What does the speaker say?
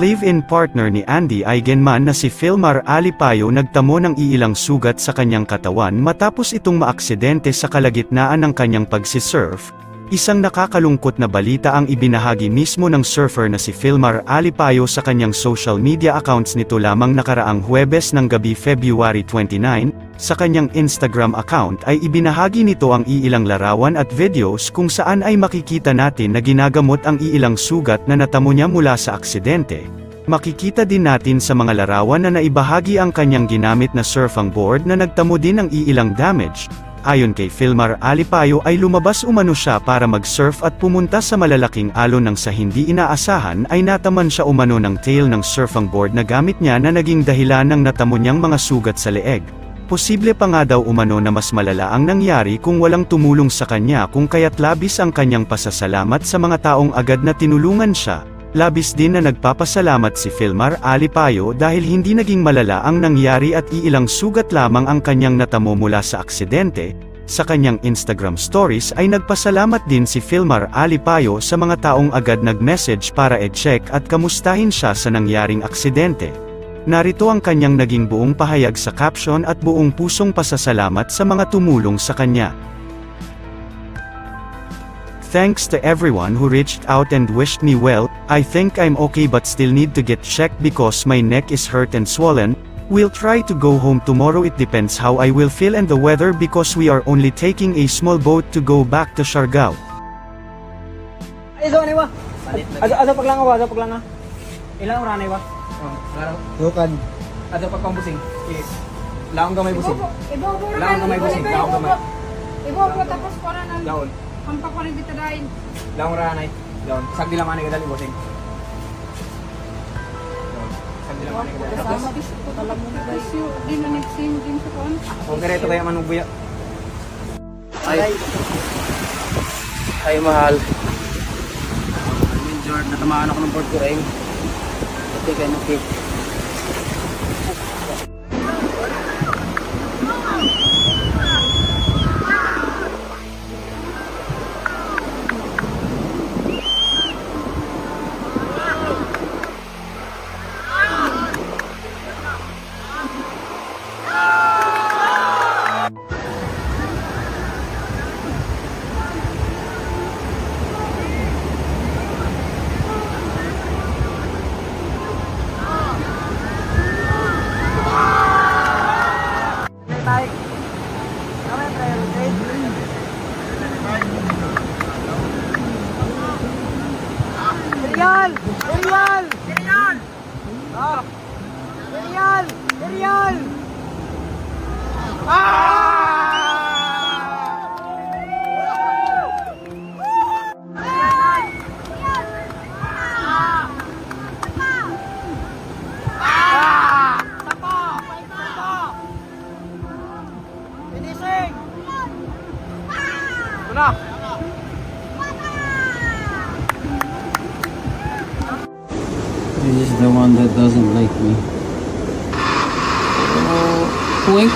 live-in partner ni Andy Eigenman na si Filmar Alipayo nagtamo ng iilang sugat sa kanyang katawan matapos itong maaksidente sa kalagitnaan ng kanyang pagsisurf. Isang nakakalungkot na balita ang ibinahagi mismo ng surfer na si Filmar Alipayo sa kanyang social media accounts nito lamang nakaraang Huwebes ng gabi February 29, sa kanyang Instagram account ay ibinahagi nito ang iilang larawan at videos kung saan ay makikita natin na ginagamot ang iilang sugat na natamo niya mula sa aksidente. Makikita din natin sa mga larawan na naibahagi ang kanyang ginamit na surfing board na nagtamo din ng iilang damage. Ayon kay Filmar Alipayo ay lumabas umano siya para mag-surf at pumunta sa malalaking alon nang sa hindi inaasahan ay nataman siya umano ng tail ng surfing board na gamit niya na naging dahilan ng natamo niyang mga sugat sa leeg. Posible pa nga daw umano na mas malala ang nangyari kung walang tumulong sa kanya kung kaya't labis ang kanyang pasasalamat sa mga taong agad na tinulungan siya. Labis din na nagpapasalamat si Filmar Alipayo dahil hindi naging malala ang nangyari at iilang sugat lamang ang kanyang natamo mula sa aksidente. Sa kanyang Instagram stories ay nagpasalamat din si Filmar Alipayo sa mga taong agad nag-message para i-check at kamustahin siya sa nangyaring aksidente. Narito ang kanyang naging buong pahayag sa caption at buong pusong pasasalamat sa mga tumulong sa kanya. Thanks to everyone who reached out and wished me well. I think I'm okay but still need to get checked because my neck is hurt and swollen. We'll try to go home tomorrow. It depends how I will feel and the weather because we are only taking a small boat to go back to Siargao. Ay, so ano ba? Ado paglang ba? Ado paglang. Ilang oras na ba? Dukan. Ado pagpambusing. Laong gamay busing. Laong gamay busing. Laong gamay. Ibo po tapos para nang Laon. hampak pa rin dito dahil. Laong ranay. Laon. Sagdi lang manay kadali busing. Sagdi lang manay kadali. Kasama bisit ko alam mo na guys yun. Di na nag-sing din sa kon. Kung direto kaya manong buya. Ay, mahal. George, natamaan ako ng board ko rin. Ito kayo nakik. Serial! Serial! Serial! Ah! Serial! Serial! Finishing! Ito na! This is the one that doesn't like me. Oh, wink.